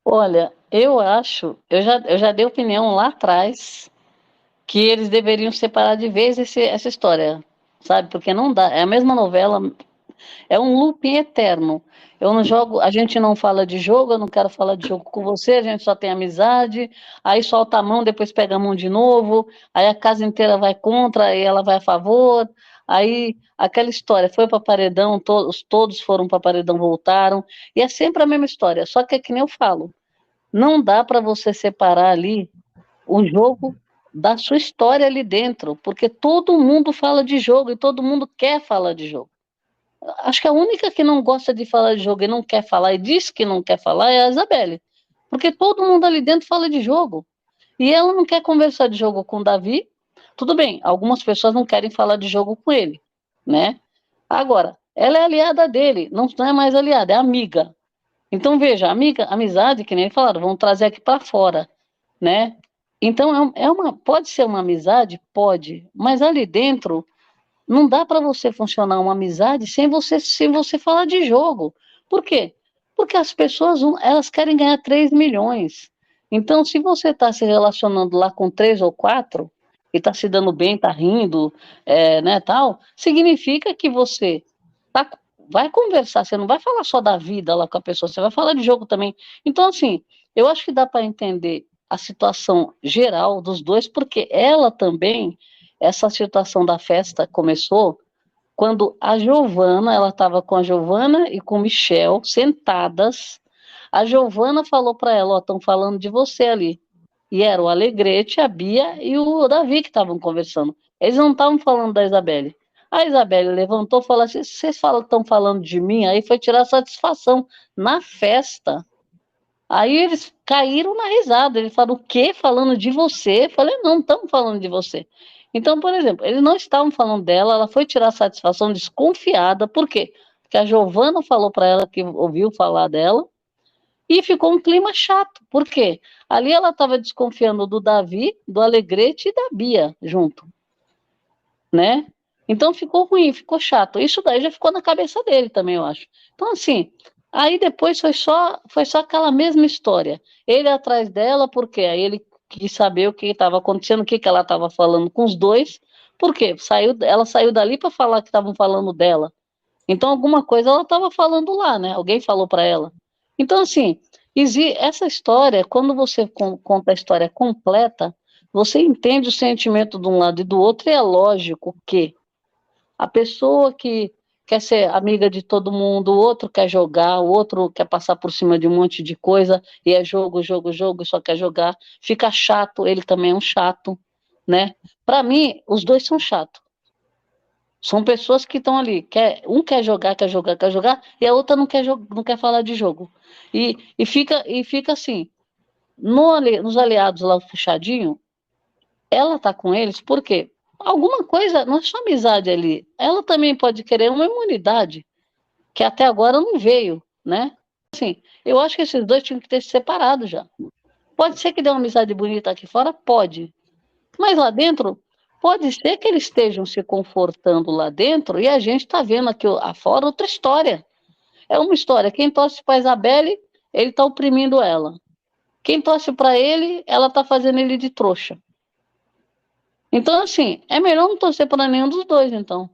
Olha, eu acho, eu já dei opinião lá atrás que eles deveriam separar de vez essa história, sabe? Porque não dá, é a mesma novela, é um looping eterno. Eu não jogo, a gente não fala de jogo, eu não quero falar de jogo com você, a gente só tem amizade, aí solta a mão, depois pega a mão de novo, aí a casa inteira vai contra, aí ela vai a favor, aí aquela história, foi para paredão, todos foram para paredão, voltaram, e é sempre a mesma história, só que é que nem eu falo, não dá para você separar ali o jogo da sua história ali dentro, porque todo mundo fala de jogo e todo mundo quer falar de jogo. Acho que a única que não gosta de falar de jogo e não quer falar e diz que não quer falar é a Isabelle. Porque todo mundo ali dentro fala de jogo. E ela não quer conversar de jogo com o Davi. Tudo bem, algumas pessoas não querem falar de jogo com ele, né? Agora, ela é aliada dele, não é mais aliada, é amiga. Então, veja, amiga, amizade, que nem falaram, vamos trazer aqui para fora, né? Então, pode ser uma amizade? Pode, mas ali dentro não dá para você funcionar uma amizade sem você falar de jogo. Por quê? Porque as pessoas, elas querem ganhar 3 milhões. Então, se você está se relacionando lá com 3 ou 4, e está se dando bem, está rindo, né, tal, significa que você tá, vai conversar, você não vai falar só da vida lá com a pessoa, você vai falar de jogo também. Então, assim, eu acho que dá para entender a situação geral dos dois, porque ela também, essa situação da festa começou quando a Giovana, ela estava com a Giovana e com o Michel sentadas. A Giovana falou para ela: ó, estão falando de você ali. E era o Alegrete, a Bia e o Davi que estavam conversando. Eles não estavam falando da Isabelle. A Isabelle levantou e falou assim: vocês estão falando de mim? Aí foi tirar satisfação na festa. Aí eles caíram na risada. Ele falou: o quê? Falando de você? Eu falei: não, estamos falando de você. Então, por exemplo, eles não estavam falando dela, ela foi tirar satisfação desconfiada. Por quê? Porque a Giovana falou para ela que ouviu falar dela e ficou um clima chato. Por quê? Ali ela estava desconfiando do Davi, do Alegrete e da Bia junto, né? Então ficou ruim, ficou chato. Isso daí já ficou na cabeça dele também, eu acho. Então, assim, aí depois foi só aquela mesma história. Ele atrás dela, porque aí ele quis saber o que estava acontecendo, o que ela estava falando com os dois. Por quê? Ela saiu dali para falar que estavam falando dela. Então, alguma coisa ela estava falando lá, né? Alguém falou para ela. Então, assim, essa história, quando você conta a história completa, você entende o sentimento de um lado e do outro, e é lógico que a pessoa que quer ser amiga de todo mundo, o outro quer jogar, o outro quer passar por cima de um monte de coisa, e é jogo, jogo, jogo, só quer jogar, fica chato, ele também é um chato, né? Para mim, os dois são chatos. São pessoas que estão ali, um quer jogar, quer jogar, quer jogar, e a outra não quer falar de jogo. E fica assim, nos aliados lá, o fechadinho, ela tá com eles, por quê? alguma coisa, não é só amizade ali. Ela também pode querer uma imunidade, que até agora não veio, né? Assim, eu acho que esses dois tinham que ter se separado já. Pode ser que dê uma amizade bonita aqui fora? Pode. Mas lá dentro, pode ser que eles estejam se confortando lá dentro e a gente está vendo aqui afora outra história. É uma história. Quem torce para a Isabelle, ele está oprimindo ela. Quem torce para ele, ela está fazendo ele de trouxa. Então, assim, é melhor não torcer para nenhum dos dois, então.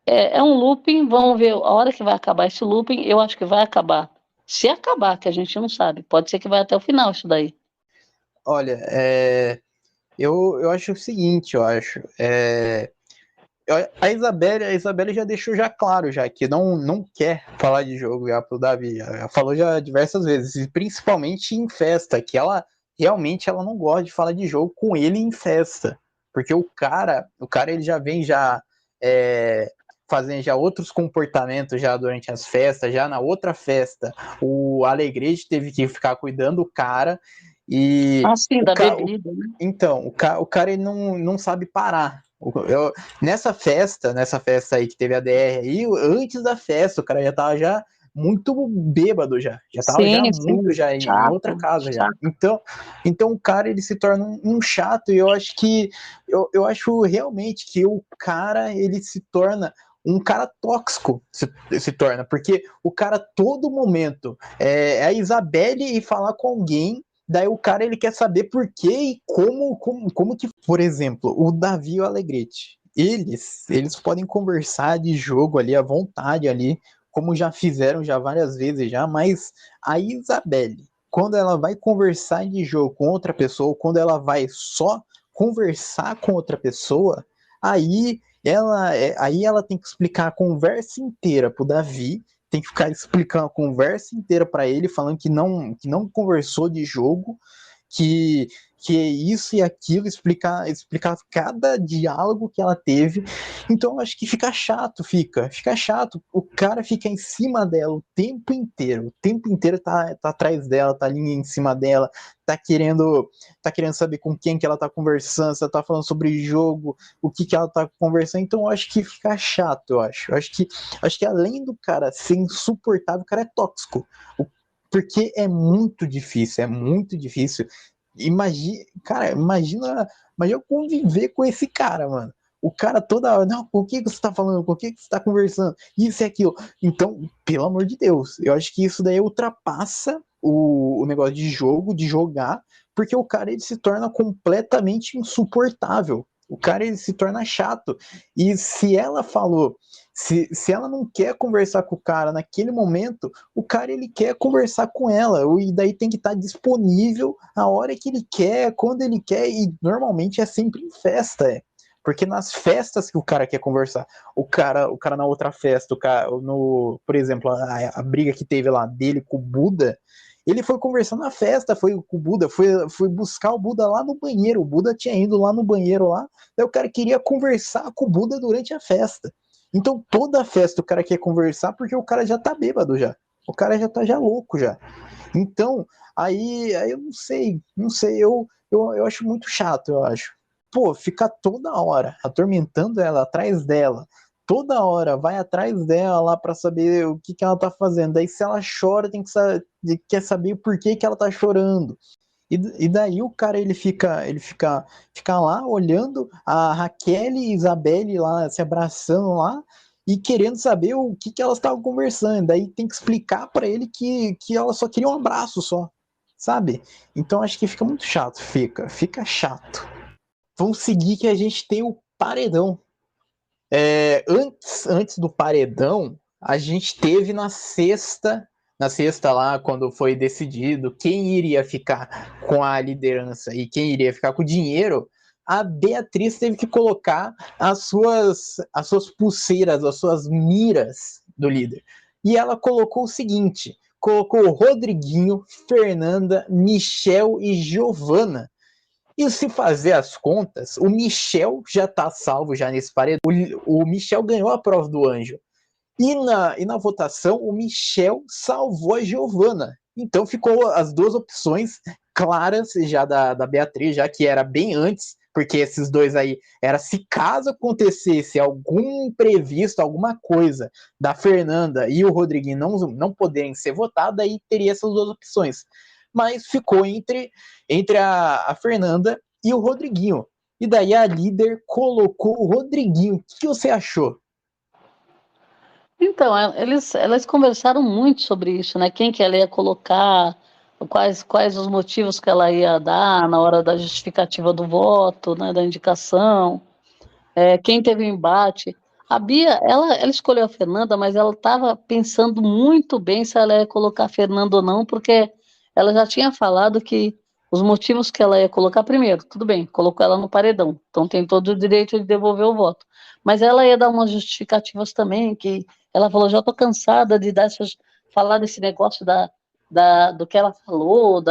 É um looping, vamos ver a hora que vai acabar esse looping, eu acho que vai acabar. Se acabar, que a gente não sabe, pode ser que vai até o final isso daí. Olha, eu acho o seguinte, a Isabelle já deixou já claro já que não quer falar de jogo já pro Davi, já falou já diversas vezes, e principalmente em festa, que ela realmente ela não gosta de falar de jogo com ele em festa, porque o cara ele já vem já fazendo já outros comportamentos já durante as festas, já na outra festa o Alegrete teve que ficar cuidando do cara e Assim, da bebida, né? então, o cara ele não sabe parar. Nessa festa aí que teve a DR aí, antes da festa, o cara já tava já muito bêbado já. Já tava já Sim, muito sim, já em outra chato, casa já. chato. Então o cara ele se torna um chato e eu acho que eu acho realmente que o cara ele se torna um cara tóxico se torna, porque o cara todo momento é a Isabelle e falar com alguém. Daí o cara ele quer saber por quê e como que, por exemplo, o Davi e o Alegrete, eles podem conversar de jogo ali à vontade ali, como já fizeram já várias vezes já, mas a Isabelle, quando ela vai conversar de jogo com outra pessoa, quando ela vai só conversar com outra pessoa, aí ela tem que explicar a conversa inteira pro Davi, tem que ficar explicando a conversa inteira para ele, falando que não conversou de jogo, que, que é isso e aquilo, explicar cada diálogo que ela teve. Então eu acho que fica chato. O cara fica em cima dela o tempo inteiro tá atrás dela, tá ali em cima dela, tá querendo, tá querendo saber com quem que ela tá conversando, se ela tá falando sobre jogo, o que ela tá conversando. Então eu acho que fica chato, eu acho. Eu acho que além do cara ser insuportável, o cara é tóxico. Porque é muito difícil, é muito difícil. Imagina conviver com esse cara, mano. O cara toda hora, não, com o que você tá falando? Com o que você tá conversando? Isso e aquilo. Então, pelo amor de Deus, eu acho que isso daí ultrapassa o negócio de jogo, de jogar, porque o cara ele se torna completamente insuportável. O cara ele se torna chato. E se ela falou, se ela não quer conversar com o cara naquele momento, o cara ele quer conversar com ela, e daí tem que estar disponível a hora que ele quer, quando ele quer, e normalmente é sempre em festa, porque nas festas que o cara quer conversar, o cara na outra festa, por exemplo, a briga que teve lá dele com o Buda, ele foi conversar na festa, foi com o Buda, foi buscar o Buda lá no banheiro, o Buda tinha ido lá no banheiro lá, daí o cara queria conversar com o Buda durante a festa. Então toda festa o cara quer conversar porque o cara já tá bêbado já. O cara já tá já louco já. Então, aí eu não sei, eu acho muito chato, eu acho. Pô, ficar toda hora atormentando ela, atrás dela, toda hora vai atrás dela lá pra saber o que ela tá fazendo. Daí se ela chora, quer saber por que ela tá chorando. E daí o cara ele fica lá olhando a Raquel e Isabelle lá se abraçando lá e querendo saber o que elas estavam conversando. Daí tem que explicar para ele que ela só queria um abraço só, sabe? Então acho que fica muito chato, fica chato. Vamos seguir que a gente tem o paredão. Antes do paredão, a gente teve na sexta lá, quando foi decidido quem iria ficar com a liderança e quem iria ficar com o dinheiro, a Beatriz teve que colocar as suas pulseiras, as suas miras do líder. E ela colocou o seguinte: colocou Rodriguinho, Fernanda, Michel e Giovana. E se fazer as contas, o Michel já está salvo já nesse paredão. O Michel ganhou a prova do anjo. E na votação, o Michel salvou a Giovana. Então ficou as duas opções claras já da Beatriz, já que era bem antes porque esses dois aí era se caso acontecesse algum imprevisto, alguma coisa da Fernanda e o Rodriguinho não poderem ser votados, aí teria essas duas opções. Mas ficou entre a Fernanda e o Rodriguinho. E daí a líder colocou o Rodriguinho. O que você achou? Então, elas conversaram muito sobre isso, né? Quem que ela ia colocar, quais os motivos que ela ia dar na hora da justificativa do voto, né? Da indicação, quem teve o embate. A Bia, ela escolheu a Fernanda, mas ela estava pensando muito bem se ela ia colocar a Fernanda ou não, porque ela já tinha falado que os motivos que ela ia colocar, primeiro, tudo bem, colocou ela no paredão, então tem todo o direito de devolver o voto. Mas ela ia dar umas justificativas também, que ela falou, já estou cansada de falar desse negócio do que ela falou,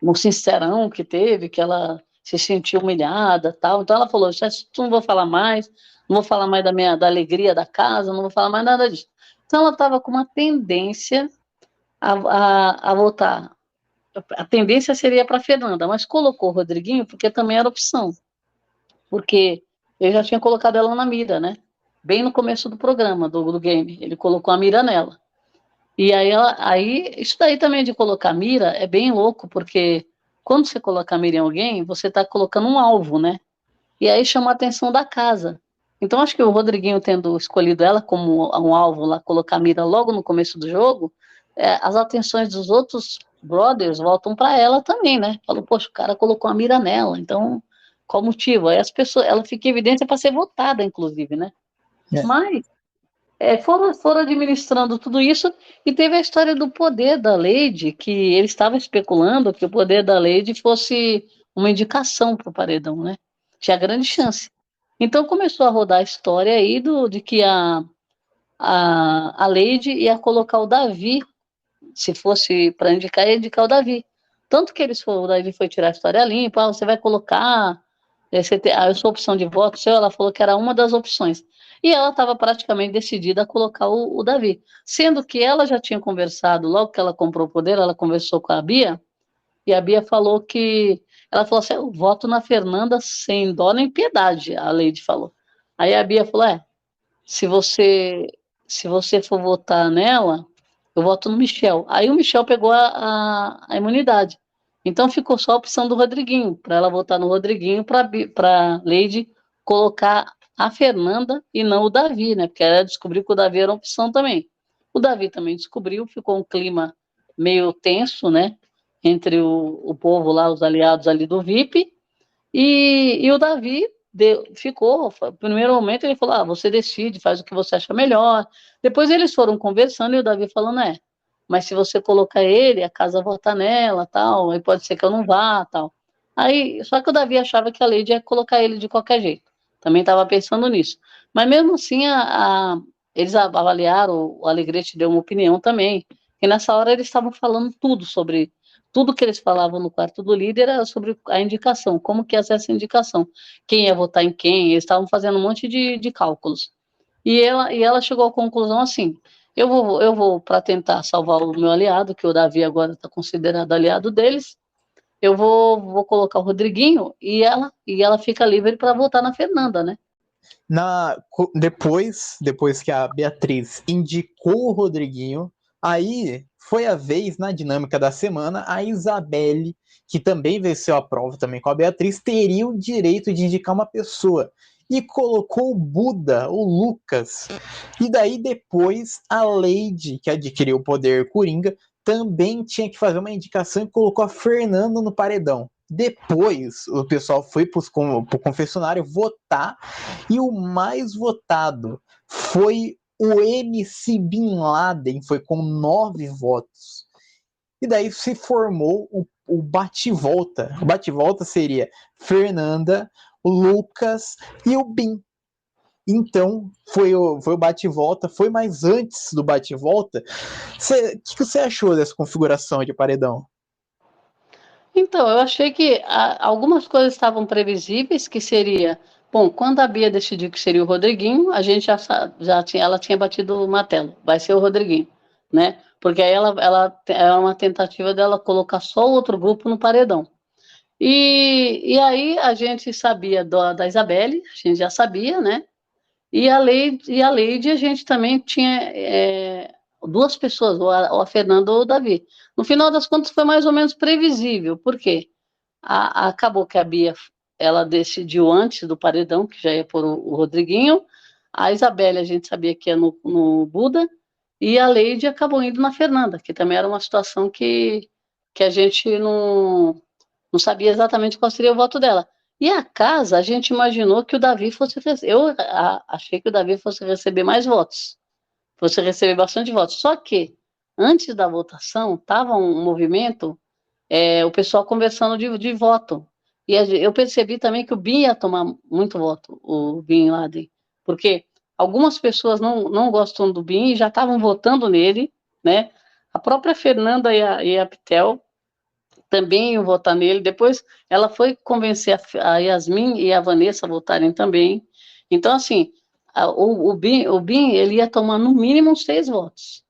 no sincerão que teve, que ela se sentiu humilhada, tal. Então ela falou, já não vou falar mais, não vou falar mais da alegria da casa, não vou falar mais nada disso. Então ela estava com uma tendência a votar. A tendência seria para Fernanda, mas colocou o Rodriguinho porque também era opção. Porque ele já tinha colocado ela na mira, né? Bem no começo do programa, do game. Ele colocou a mira nela. E aí, isso daí também de colocar mira é bem louco, porque quando você coloca a mira em alguém, você está colocando um alvo, né? E aí chama a atenção da casa. Então, acho que o Rodriguinho tendo escolhido ela como um alvo lá, colocar a mira logo no começo do jogo, as atenções dos outros brothers voltam para ela também, né? Falou, poxa, o cara colocou a mira nela, então, qual o motivo? Aí as pessoas, ela fica em evidência para ser votada, inclusive, né? É. Mas foram administrando tudo isso e teve a história do poder da Lady, que eles estavam especulando que o poder da Lady fosse uma indicação para o paredão, né? Tinha grande chance. Então começou a rodar a história aí de que a Lady ia colocar o Davi, se fosse para indicar, ia indicar o Davi. Tanto que o Davi foi tirar a história limpa, você vai colocar, a sua opção de voto, ela falou que era uma das opções. E ela estava praticamente decidida a colocar o Davi. Sendo que ela já tinha conversado, logo que ela comprou o poder, ela conversou com a Bia, e a Bia falou que. Ela falou assim: eu voto na Fernanda sem dó nem piedade, a Leide falou. Aí a Bia falou: se você, se você for votar nela, eu voto no Michel. Aí o Michel pegou a imunidade. Então ficou só a opção do Rodriguinho, para ela votar no Rodriguinho, para Leide colocar a Fernanda e não o Davi, né? Porque ela descobriu que o Davi era uma opção também. O Davi também descobriu, ficou um clima meio tenso, né? Entre o povo lá, os aliados ali do VIP, e o Davi ficou. No primeiro momento ele falou: você decide, faz o que você acha melhor. Depois eles foram conversando e o Davi falando: mas se você colocar ele, a casa vota nela, tal, aí pode ser que eu não vá, tal. Aí, só que o Davi achava que a Lady ia colocar ele de qualquer jeito. Também estava pensando nisso. Mas mesmo assim, eles avaliaram, o Alegrete deu uma opinião também, e nessa hora eles estavam falando tudo que eles falavam no quarto do líder era sobre a indicação, como que ia ser essa indicação, quem ia votar em quem, eles estavam fazendo um monte de cálculos. E ela chegou à conclusão assim: eu vou para tentar salvar o meu aliado, que o Davi agora está considerado aliado deles, eu vou colocar o Rodriguinho e ela fica livre para votar na Fernanda, né? Depois que a Beatriz indicou o Rodriguinho, aí foi a vez, na dinâmica da semana, a Isabelle, que também venceu a prova também com a Beatriz, teria o direito de indicar uma pessoa. E colocou o Buda, o Lucas. E daí depois a Lady, que adquiriu o poder Coringa, também tinha que fazer uma indicação e colocou a Fernanda no paredão. Depois o pessoal foi para o confessionário votar e o mais votado foi o MC Bin Laden, foi com 9 votos. E daí se formou o bate-volta. O bate-volta seria Fernanda, o Lucas e o Bin. Então, foi o bate-volta, foi mais antes do bate-volta. O que você achou dessa configuração de paredão? Então, eu achei que algumas coisas estavam previsíveis, que seria, bom, quando a Bia decidiu que seria o Rodriguinho, a gente ela tinha batido o martelo, vai ser o Rodriguinho, né? Porque aí ela é uma tentativa dela colocar só o outro grupo no paredão. E aí a gente sabia da Isabelle, a gente já sabia, né? E a Leide a gente também tinha duas pessoas, ou a Fernanda ou o Davi. No final das contas foi mais ou menos previsível, por quê? Acabou que a Bia, ela decidiu antes do paredão, que já ia por o Rodriguinho, a Isabelle a gente sabia que ia no Buda, e a Leide acabou indo na Fernanda, que também era uma situação que a gente não sabia exatamente qual seria o voto dela. E a casa, a gente imaginou que o Davi fosse. Achei que o Davi fosse receber mais votos, fosse receber bastante votos. Só que, antes da votação, estava um movimento, o pessoal conversando de voto. E eu percebi também que o Bin ia tomar muito voto, o Bin Laden, porque algumas pessoas não gostam do Bin e já estavam votando nele, né? A própria Fernanda e a Pitel também iam votar nele. Depois ela foi convencer a Yasmin e a Vanessa a votarem também. Então, assim, o Bin ele ia tomar no mínimo uns 6 votos,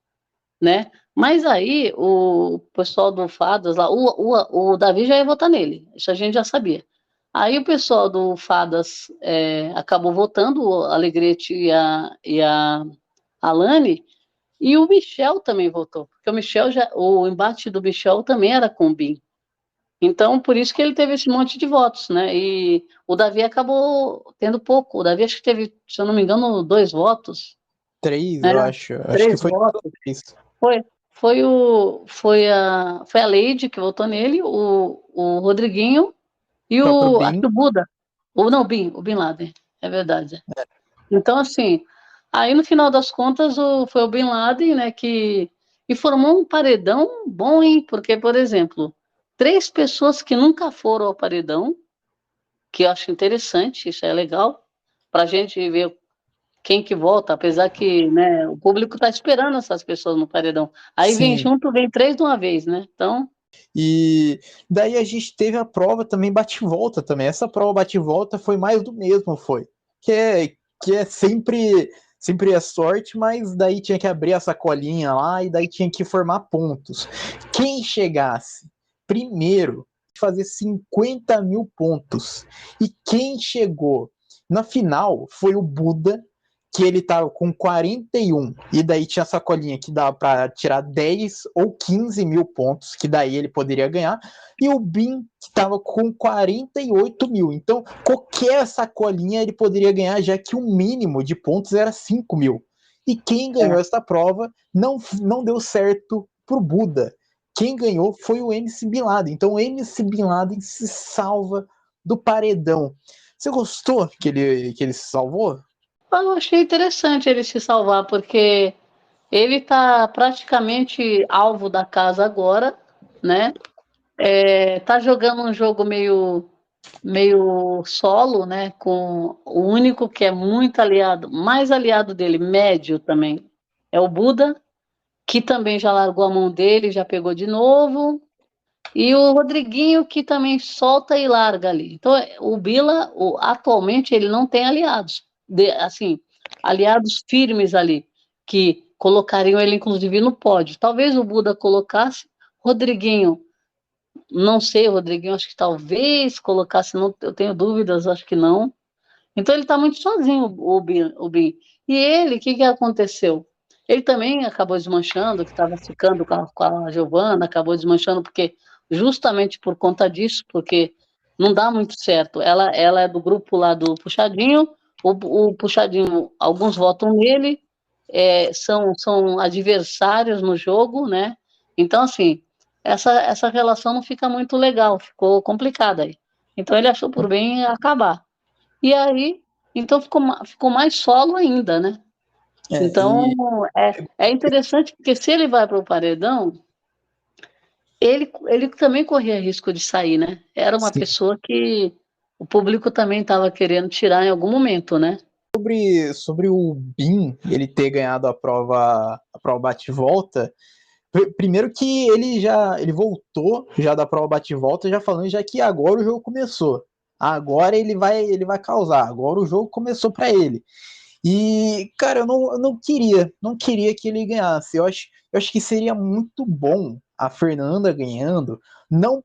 né? Mas aí o pessoal do Fadas lá, o Davi já ia votar nele, isso a gente já sabia. Aí o pessoal do Fadas acabou votando, o Alegrete e a Alane, e o Michel também votou, porque o embate do Michel também era com o Bin. Então, por isso que ele teve esse monte de votos, né? E o Davi acabou tendo pouco. O Davi acho que teve, se eu não me engano, 2 votos, 3, né? eu acho. Acho que Três foi votos. 3. Foi a Leide que votou nele, o Rodriguinho e O próprio acho Bin. que o Buda. Ou não, o Bin Laden. É verdade. Então, assim, aí no final das contas foi o Bin Laden, né, que formou um paredão bom, hein? Porque, por exemplo, 3 pessoas que nunca foram ao paredão, que eu acho interessante, isso é legal, para a gente ver quem que volta, apesar que, né, o público está esperando essas pessoas no paredão. Aí vem Sim. junto, vem 3 de uma vez, né? Então, E daí a gente teve a prova também bate-volta também. Essa prova bate-volta foi mais do mesmo, foi. Que é sempre a sorte, mas daí tinha que abrir a sacolinha lá e daí tinha que formar pontos. Quem chegasse primeiro fazer 50 mil pontos. E quem chegou na final foi o Buda, que ele tava com 41, e daí tinha a sacolinha que dava para tirar 10 ou 15 mil pontos, que daí ele poderia ganhar, e o Bin, que tava com 48 mil. Então, qualquer sacolinha ele poderia ganhar, já que o mínimo de pontos era 5 mil. E quem ganhou essa prova não deu certo pro Buda. Quem ganhou foi o MC Bin Laden. Então, o MC Bin Laden se salva do paredão. Você gostou que ele se salvou? eu achei interessante ele se salvar, porque ele está praticamente alvo da casa agora, né? Tá jogando um jogo meio solo, né? Com o único que é muito aliado, mais aliado dele, médio também, é o Buda, que também já largou a mão dele, já pegou de novo. E o Rodriguinho, que também solta e larga ali. Então, o Bila, atualmente, ele não tem aliados, assim, aliados firmes ali, que colocariam ele, inclusive, no pódio. Talvez o Buda colocasse, Rodriguinho, não sei, Rodriguinho, acho que talvez colocasse, não, eu tenho dúvidas, acho que não. Então, ele está muito sozinho, o Bin. E ele, o que aconteceu? Ele também acabou desmanchando, que estava ficando com a Giovana, acabou desmanchando, porque justamente por conta disso, porque não dá muito certo. Ela é do grupo lá do Puxadinho, o Puxadinho, alguns votam nele, são adversários no jogo, né? Então, assim, essa relação não fica muito legal, ficou complicada aí. Então, ele achou por bem acabar. E aí, então ficou mais solo ainda, né? Então, E é interessante porque se ele vai para o paredão, ele também corria risco de sair, né? Era uma sim, pessoa que o público também estava querendo tirar em algum momento, né? sobre o Bin ele ter ganhado a prova bate-volta, primeiro que ele voltou já da prova bate-volta, já falando já que agora o jogo começou. Agora ele vai causar. Agora o jogo começou para ele. E, cara, eu não queria que ele ganhasse. Eu acho que seria muito bom a Fernanda ganhando, não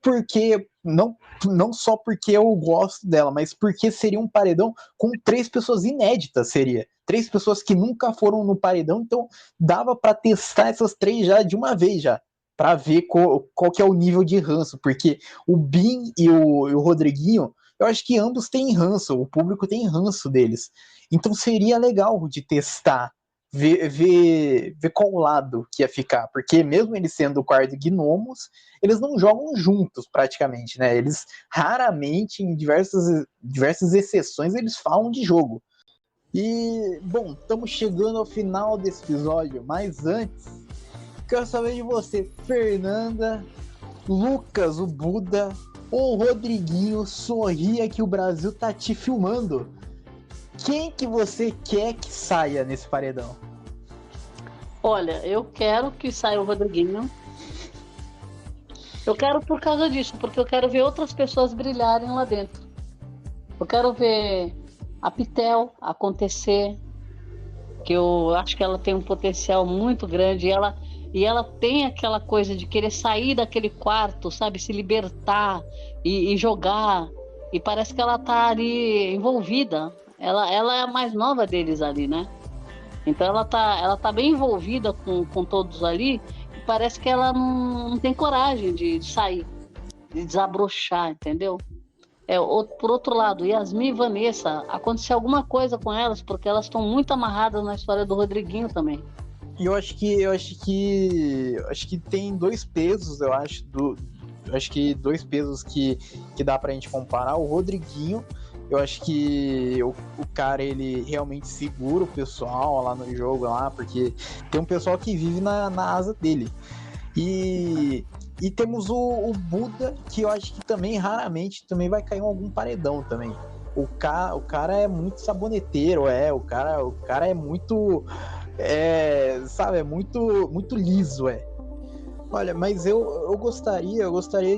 só porque eu gosto dela, mas porque seria um paredão com 3 pessoas inéditas, seria. 3 pessoas que nunca foram no paredão, então dava para testar essas 3 já de uma vez já, para ver qual que é o nível de ranço, porque o Bin e o Rodriguinho, eu acho que ambos têm ranço, o público tem ranço deles. Então seria legal de testar, ver qual lado que ia ficar, porque mesmo eles sendo o quarto gnomos, eles não jogam juntos praticamente, né? Eles raramente, em diversas exceções, eles falam de jogo. E, bom, estamos chegando ao final desse episódio, mas antes, quero saber de você, Fernanda, Lucas, o Buda, ou Rodriguinho, sorria que o Brasil tá te filmando. Quem que você quer que saia nesse paredão? Olha, eu quero que saia o Rodriguinho. Eu quero por causa disso, porque eu quero ver outras pessoas brilharem lá dentro. Eu quero ver a Pitel acontecer, que eu acho que ela tem um potencial muito grande, e ela tem aquela coisa de querer sair daquele quarto, sabe, se libertar e jogar, e parece que ela tá ali envolvida, ela é a mais nova deles ali, né? Então ela tá bem envolvida com todos ali, e parece que ela não tem coragem de sair, de desabrochar, entendeu? Por outro lado, Yasmin e Vanessa, aconteceu alguma coisa com elas, porque elas estão muito amarradas na história do Rodriguinho também. E eu acho que tem 2 pesos, eu acho que 2 pesos que dá pra gente comparar. O Rodriguinho, eu acho que o cara, ele realmente segura o pessoal lá no jogo, lá, porque tem um pessoal que vive na asa dele. E temos o Buda, que eu acho que também raramente também vai cair em algum paredão também. O cara é muito saboneteiro, o cara é muito, sabe, é muito liso, Olha, mas eu gostaria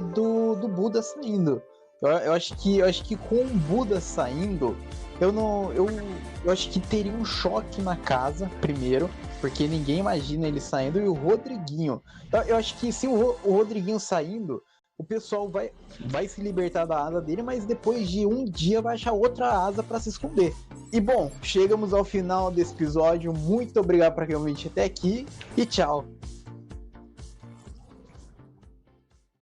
do Buda saindo. Eu acho que com o Buda saindo, eu acho que teria um choque na casa, primeiro, porque ninguém imagina ele saindo, e o Rodriguinho. Eu acho que se o Rodriguinho saindo, o pessoal vai se libertar da asa dele, mas depois de um dia vai achar outra asa para se esconder. E bom, chegamos ao final desse episódio. Muito obrigado por quem ouviu até aqui e tchau.